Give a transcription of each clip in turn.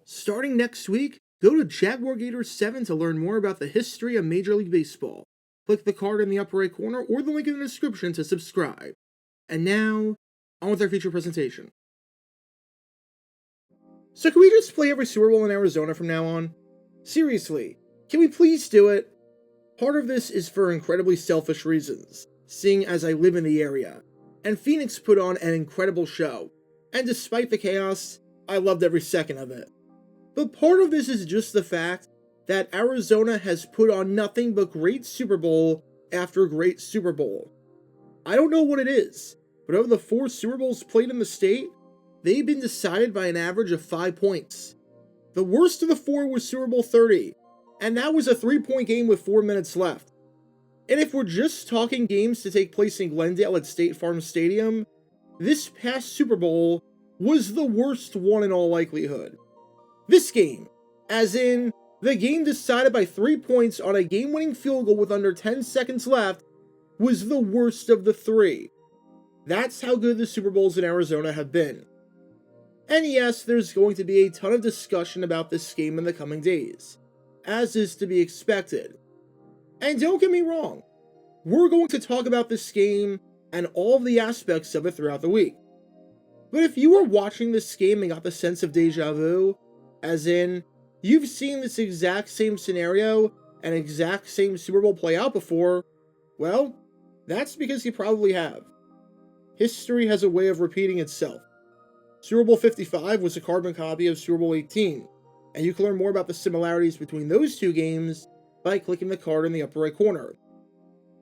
Starting next week, go to Jaguar Gator 7 to learn more about the history of Major League Baseball. Click the card in the upper right corner or the link in the description to subscribe. And now, on with our feature presentation. So can we just play every Super Bowl in Arizona from now on? Seriously, can we please do it? Part of this is for incredibly selfish reasons, seeing as I live in the area, and Phoenix put on an incredible show, and despite the chaos, I loved every second of it. But part of this is just the fact that Arizona has put on nothing but great Super Bowl after great Super Bowl. I don't know what it is, but over the 4 Super Bowls played in the state, they've been decided by an average of 5 points. The worst of the 4 was Super Bowl XXX, and that was a 3-point game with 4 minutes left. And if we're just talking games to take place in Glendale at State Farm Stadium, this past Super Bowl was the worst one in all likelihood. This game, as in the game decided by 3 points on a game-winning field goal with under 10 seconds left, was the worst of the 3. That's how good the Super Bowls in Arizona have been. And yes, there's going to be a ton of discussion about this game in the coming days, as is to be expected. And don't get me wrong, we're going to talk about this game and all of the aspects of it throughout the week. But if you were watching this game and got the sense of deja vu, as in, you've seen this exact same scenario and exact same Super Bowl play out before, well, that's because you probably have. History has a way of repeating itself. Super Bowl 55 was a carbon copy of Super Bowl XVIII, and you can learn more about the similarities between those two games by clicking the card in the upper right corner.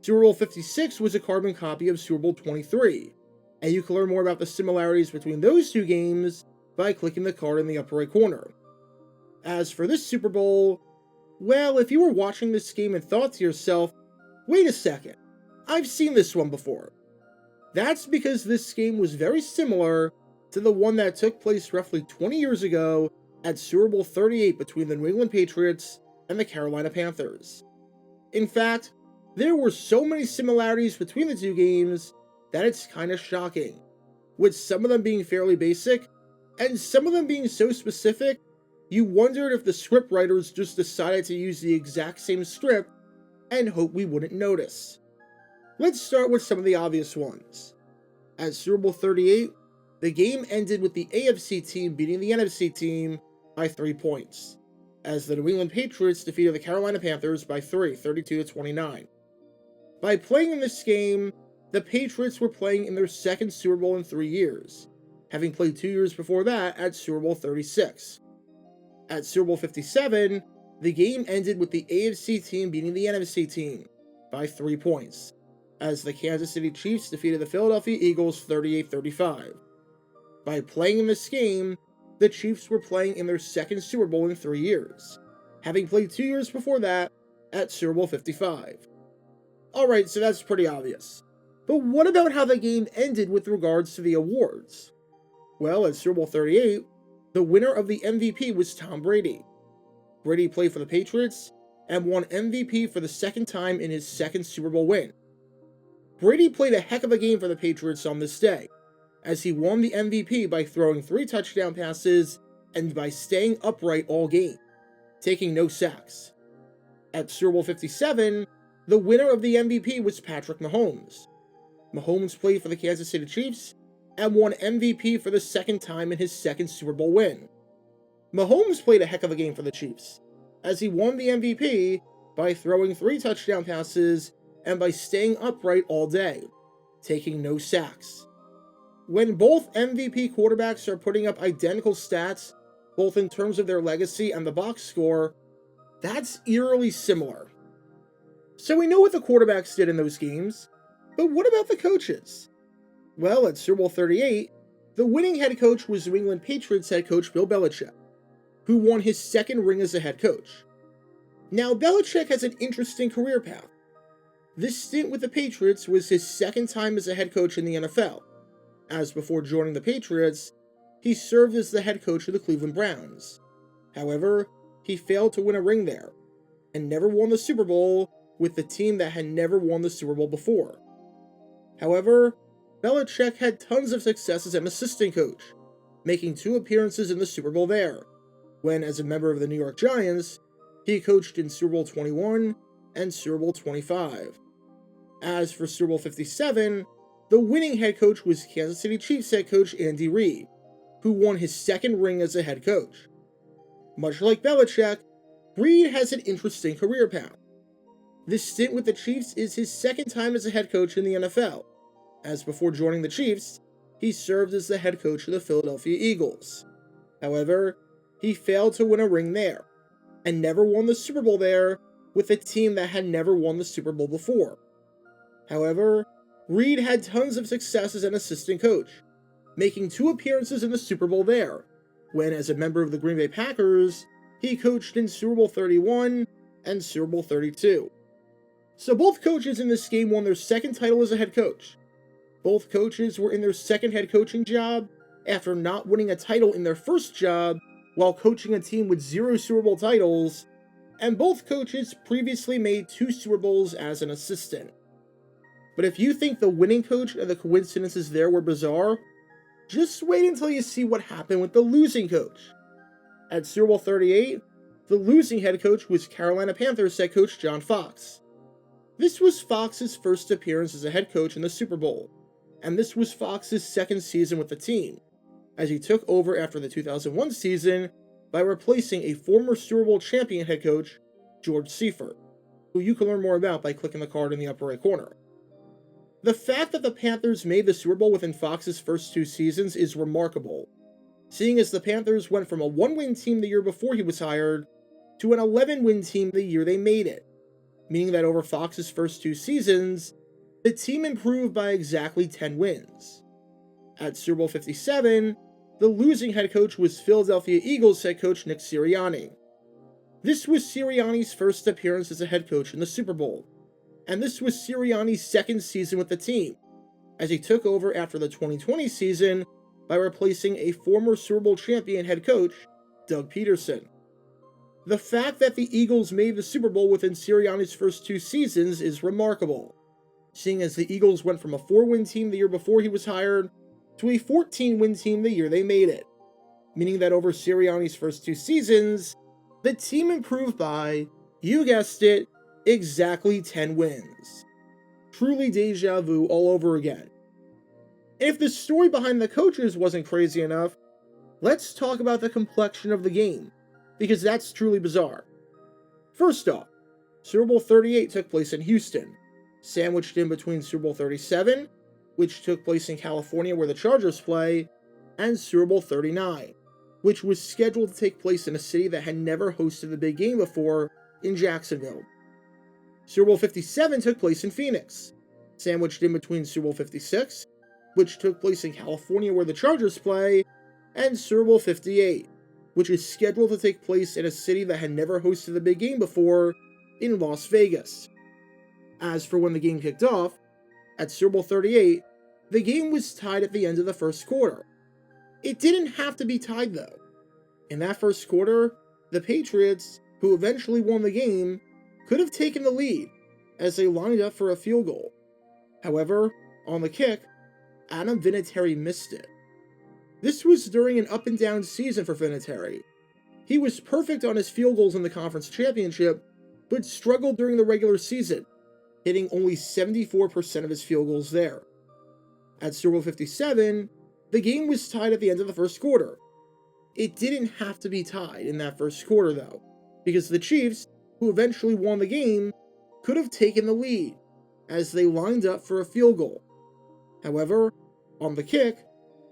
Super Bowl 56 was a carbon copy of Super Bowl XXIII, and you can learn more about the similarities between those two games by clicking the card in the upper right corner. As for this Super Bowl, well, if you were watching this game and thought to yourself, wait a second, I've seen this one before. That's because this game was very similar to the one that took place roughly 20 years ago at Super Bowl XXXVIII between the New England Patriots and the Carolina Panthers. In fact, there were so many similarities between the two games that it's kinda shocking, with some of them being fairly basic, and some of them being so specific, you wondered if the scriptwriters just decided to use the exact same script and hope we wouldn't notice. Let's start with some of the obvious ones. At Super Bowl XXXVIII, the game ended with the AFC team beating the NFC team by 3 points, as the New England Patriots defeated the Carolina Panthers by 3, 32-29. By playing in this game, the Patriots were playing in their second Super Bowl in 3 years, having played 2 years before that at Super Bowl XXXVI. At Super Bowl 57, the game ended with the AFC team beating the NFC team by 3 points, as the Kansas City Chiefs defeated the Philadelphia Eagles 38-35. By playing in this game, the Chiefs were playing in their second Super Bowl in 3 years, having played 2 years before that at Super Bowl 55. Alright, so that's pretty obvious. But what about how the game ended with regards to the awards? Well, at Super Bowl XXXVIII, the winner of the MVP was Tom Brady. Brady played for the Patriots and won MVP for the second time in his second Super Bowl win. Brady played a heck of a game for the Patriots on this day, as he won the MVP by throwing 3 touchdown passes and by staying upright all game, taking no sacks. At Super Bowl 57, the winner of the MVP was Patrick Mahomes. Mahomes played for the Kansas City Chiefs and won MVP for the second time in his second Super Bowl win. Mahomes played a heck of a game for the Chiefs, as he won the MVP by throwing 3 touchdown passes and by staying upright all day, taking no sacks. When both MVP quarterbacks are putting up identical stats, both in terms of their legacy and the box score, that's eerily similar. So we know what the quarterbacks did in those games, but what about the coaches? Well, at Super Bowl XXXVIII, the winning head coach was New England Patriots head coach Bill Belichick, who won his second ring as a head coach. Now, Belichick has an interesting career path. This stint with the Patriots was his second time as a head coach in the NFL, as before joining the Patriots, he served as the head coach of the Cleveland Browns. However, he failed to win a ring there, and never won the Super Bowl with the team that had never won the Super Bowl before. However, Belichick had tons of success as an assistant coach, making 2 appearances in the Super Bowl there, when, as a member of the New York Giants, he coached in Super Bowl XXI and Super Bowl XXV. As for Super Bowl LVII, the winning head coach was Kansas City Chiefs head coach Andy Reid, who won his second ring as a head coach. Much like Belichick, Reid has an interesting career path. This stint with the Chiefs is his second time as a head coach in the NFL, as before joining the Chiefs, he served as the head coach of the Philadelphia Eagles. However, he failed to win a ring there, and never won the Super Bowl there with a team that had never won the Super Bowl before. However, Reid had tons of success as an assistant coach, making 2 appearances in the Super Bowl there, when, as a member of the Green Bay Packers, he coached in Super Bowl XXXI and Super Bowl XXXII. So both coaches in this game won their second title as a head coach. Both coaches were in their second head coaching job after not winning a title in their first job while coaching a team with 0 Super Bowl titles, and both coaches previously made 2 Super Bowls as an assistant. But if you think the winning coach and the coincidences there were bizarre, just wait until you see what happened with the losing coach. At Super Bowl XXXVIII, the losing head coach was Carolina Panthers head coach John Fox. This was Fox's first appearance as a head coach in the Super Bowl, and this was Fox's second season with the team, as he took over after the 2001 season by replacing a former Super Bowl champion head coach, George Seifert, who you can learn more about by clicking the card in the upper right corner. The fact that the Panthers made the Super Bowl within Fox's first 2 seasons is remarkable, seeing as the Panthers went from a 1-win team the year before he was hired to an 11-win team the year they made it, meaning that over Fox's first 2 seasons, the team improved by exactly 10 wins. At Super Bowl LVII, the losing head coach was Philadelphia Eagles head coach Nick Sirianni. This was Sirianni's first appearance as a head coach in the Super Bowl, and this was Sirianni's second season with the team, as he took over after the 2020 season by replacing a former Super Bowl champion head coach, Doug Peterson. The fact that the Eagles made the Super Bowl within Sirianni's first 2 seasons is remarkable, seeing as the Eagles went from a 4-win team the year before he was hired to a 14-win team the year they made it, meaning that over Sirianni's first 2 seasons, the team improved by, you guessed it, exactly 10 wins. Truly deja vu all over again. If the story behind the coaches wasn't crazy enough, let's talk about the complexion of the game, because that's truly bizarre. First off, Super Bowl XXXVIII took place in Houston, sandwiched in between Super Bowl XXXVII, which took place in California where the Chargers play, and Super Bowl XXXIX, which was scheduled to take place in a city that had never hosted the big game before, in Jacksonville. Super Bowl LVII took place in Phoenix, sandwiched in between Super Bowl LVI, which took place in California where the Chargers play, and Super Bowl LVIII, which is scheduled to take place in a city that had never hosted the big game before, in Las Vegas. As for when the game kicked off, at Super Bowl XXXVIII, the game was tied at the end of the first quarter. It didn't have to be tied though. In that first quarter, the Patriots, who eventually won the game, could have taken the lead, as they lined up for a field goal. However, on the kick, Adam Vinatieri missed it. This was during an up-and-down season for Vinatieri. He was perfect on his field goals in the conference championship, but struggled during the regular season, hitting only 74% of his field goals there. At Super Bowl LVII, the game was tied at the end of the first quarter. It didn't have to be tied in that first quarter though, because the Chiefs, who eventually won the game, could have taken the lead, as they lined up for a field goal. However, on the kick,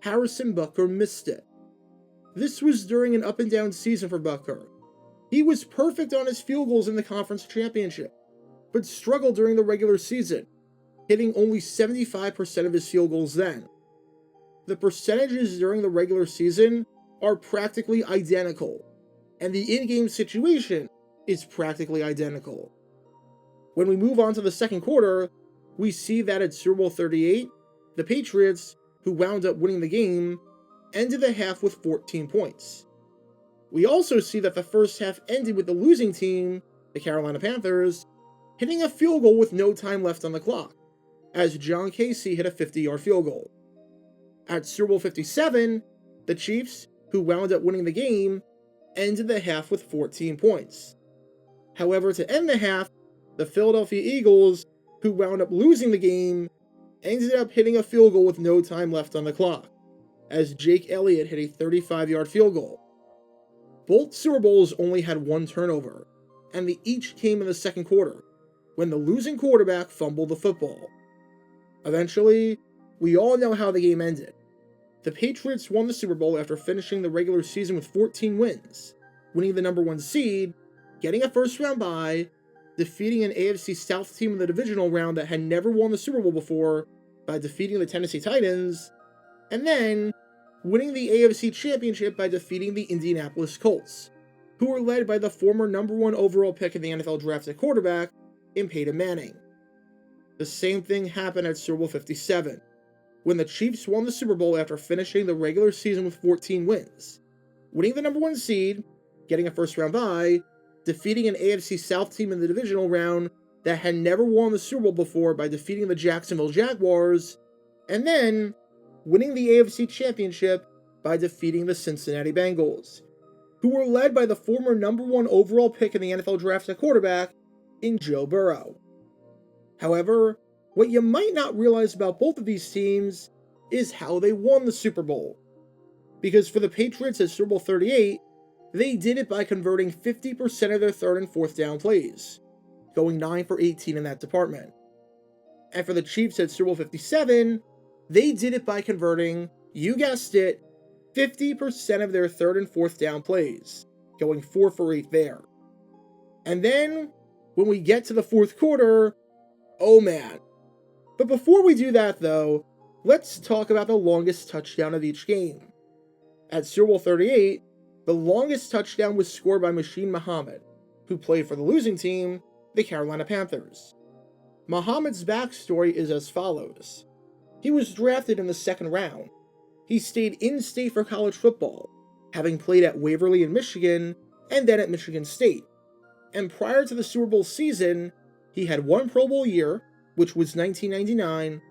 Harrison Butker missed it. This was during an up-and-down season for Butker. He was perfect on his field goals in the conference championship, but struggled during the regular season, hitting only 75% of his field goals then. The percentages during the regular season are practically identical, and the in-game situation is practically identical. When we move on to the second quarter, we see that at Super Bowl XXXVIII, the Patriots, who wound up winning the game, ended the half with 14 points. We also see that the first half ended with the losing team, the Carolina Panthers, hitting a field goal with no time left on the clock, as John Casey hit a 50-yard field goal. At Super Bowl LVII, the Chiefs, who wound up winning the game, ended the half with 14 points. However, to end the half, the Philadelphia Eagles, who wound up losing the game, ended up hitting a field goal with no time left on the clock, as Jake Elliott hit a 35-yard field goal. Both Super Bowls only had one turnover, and they each came in the second quarter, when the losing quarterback fumbled the football. Eventually, we all know how the game ended. The Patriots won the Super Bowl after finishing the regular season with 14 wins, winning the number 1 seed, getting a first-round bye, defeating an AFC South team in the divisional round that had never won the Super Bowl before by defeating the Tennessee Titans, and then winning the AFC Championship by defeating the Indianapolis Colts, who were led by the former number 1 overall pick in the NFL draft at quarterback in Peyton Manning. The same thing happened at Super Bowl LVII, when the Chiefs won the Super Bowl after finishing the regular season with 14 wins, winning the number 1 seed, getting a first-round bye, defeating an AFC South team in the divisional round that had never won the Super Bowl before by defeating the Jacksonville Jaguars, and then winning the AFC Championship by defeating the Cincinnati Bengals, who were led by the former number 1 overall pick in the NFL draft at quarterback in Joe Burrow. However, what you might not realize about both of these teams is how they won the Super Bowl. Because for the Patriots at Super Bowl XXXVIII, they did it by converting 50% of their third and fourth down plays, going 9 for 18 in that department. And for the Chiefs at Super Bowl LVII, they did it by converting, you guessed it, 50% of their third and fourth down plays, going 4 for 8 there. And then, when we get to the fourth quarter, oh man. But before we do that though, let's talk about the longest touchdown of each game. At Super Bowl XXXVIII, the longest touchdown was scored by Machine Muhammad, who played for the losing team, the Carolina Panthers. Muhammad's backstory is as follows. He was drafted in the second round. He stayed in-state for college football, having played at Waverly in Michigan and then at Michigan State. And prior to the Super Bowl season, he had 1 Pro Bowl year, which was 1999,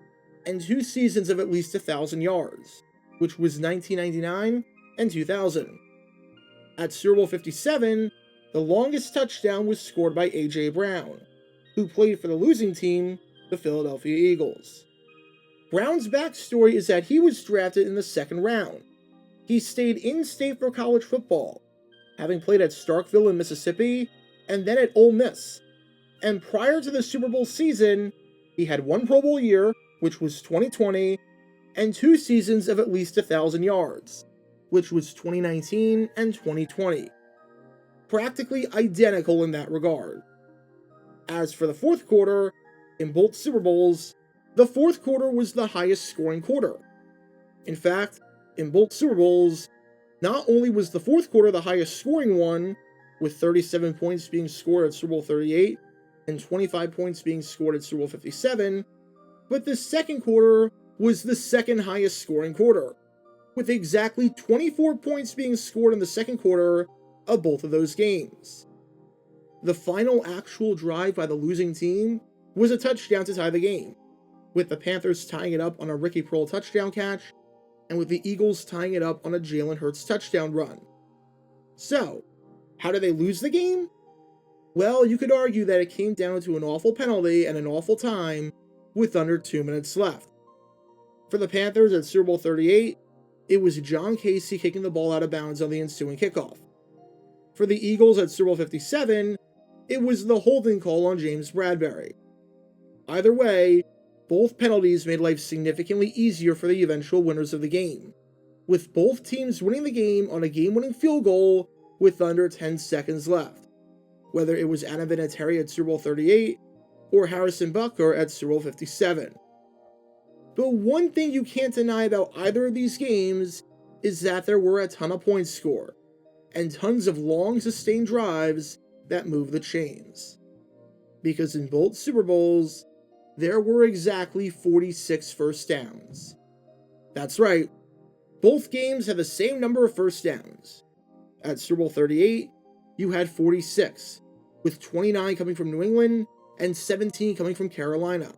and 2 seasons of at least 1,000 yards, which was 1999 and 2000. At Super Bowl LVII, the longest touchdown was scored by A.J. Brown, who played for the losing team, the Philadelphia Eagles. Brown's backstory is that he was drafted in the second round. He stayed in-state for college football, having played at Starkville in Mississippi, and then at Ole Miss. And prior to the Super Bowl season, he had 1 Pro Bowl year, which was 2020, and 2 seasons of at least 1,000 yards, which was 2019 and 2020. Practically identical in that regard. As for the fourth quarter, in both Super Bowls, the fourth quarter was the highest scoring quarter. In fact, in both Super Bowls, not only was the fourth quarter the highest scoring one, with 37 points being scored at Super Bowl XXXVIII and 25 points being scored at Super Bowl LVII, but the second quarter was the second highest scoring quarter, with exactly 24 points being scored in the second quarter of both of those games. The final actual drive by the losing team was a touchdown to tie the game, with the Panthers tying it up on a Ricky Pearl touchdown catch, and with the Eagles tying it up on a Jalen Hurts touchdown run. So, how did they lose the game? Well, you could argue that it came down to an awful penalty and an awful time with under 2 minutes left. For the Panthers at Super Bowl XXXVIII, it was John Casey kicking the ball out of bounds on the ensuing kickoff. For the Eagles at Super Bowl LVII, it was the holding call on James Bradbury. Either way, both penalties made life significantly easier for the eventual winners of the game, with both teams winning the game on a game-winning field goal with under 10 seconds left, whether it was Adam Vinatieri at Super Bowl XXXVIII or Harrison Butker at Super Bowl LVII. But one thing you can't deny about either of these games is that there were a ton of points scored, and tons of long sustained drives that moved the chains. Because in both Super Bowls, there were exactly 46 first downs. That's right, both games had the same number of first downs. At Super Bowl XXXVIII, you had 46, with 29 coming from New England and 17 coming from Carolina.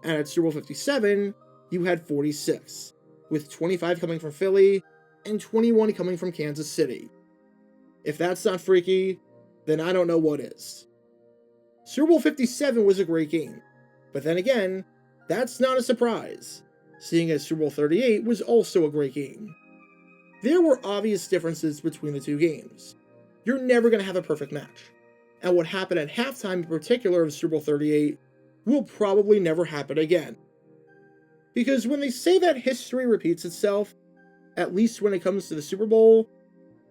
And at Super Bowl LVII, you had 46, with 25 coming from Philly and 21 coming from Kansas City. If that's not freaky, then I don't know what is. Super Bowl LVII was a great game, but then again, that's not a surprise, seeing as Super Bowl XXXVIII was also a great game. There were obvious differences between the two games. You're never going to have a perfect match, and what happened at halftime in particular of Super Bowl XXXVIII will probably never happen again. Because when they say that history repeats itself, at least when it comes to the Super Bowl,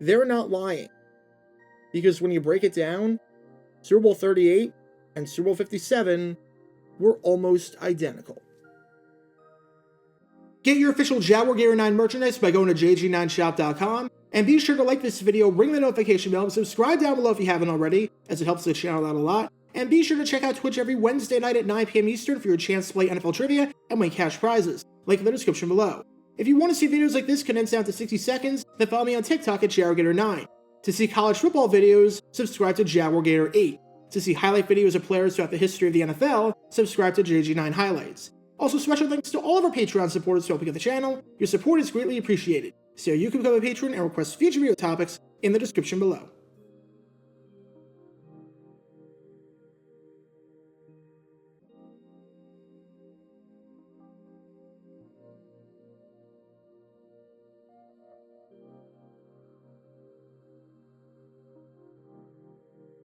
they're not lying. Because when you break it down, Super Bowl XXXVIII and Super Bowl LVII were almost identical. Get your official Jaguar Gator 9 merchandise by going to jg9shop.com, and be sure to like this video, ring the notification bell, and subscribe down below if you haven't already, as it helps the channel out a lot. And be sure to check out Twitch every Wednesday night at 9 p.m. Eastern for your chance to play NFL trivia and win cash prizes. Link in the description below. If you want to see videos like this condensed down to 60 seconds, then follow me on TikTok at JaguarGator9. To see college football videos, subscribe to Jaguar Gator 8. To see highlight videos of players throughout the history of the NFL, subscribe to JG9 Highlights. Also, special thanks to all of our Patreon supporters for helping out the channel. Your support is greatly appreciated. So you can become a patron and request future video topics in the description below.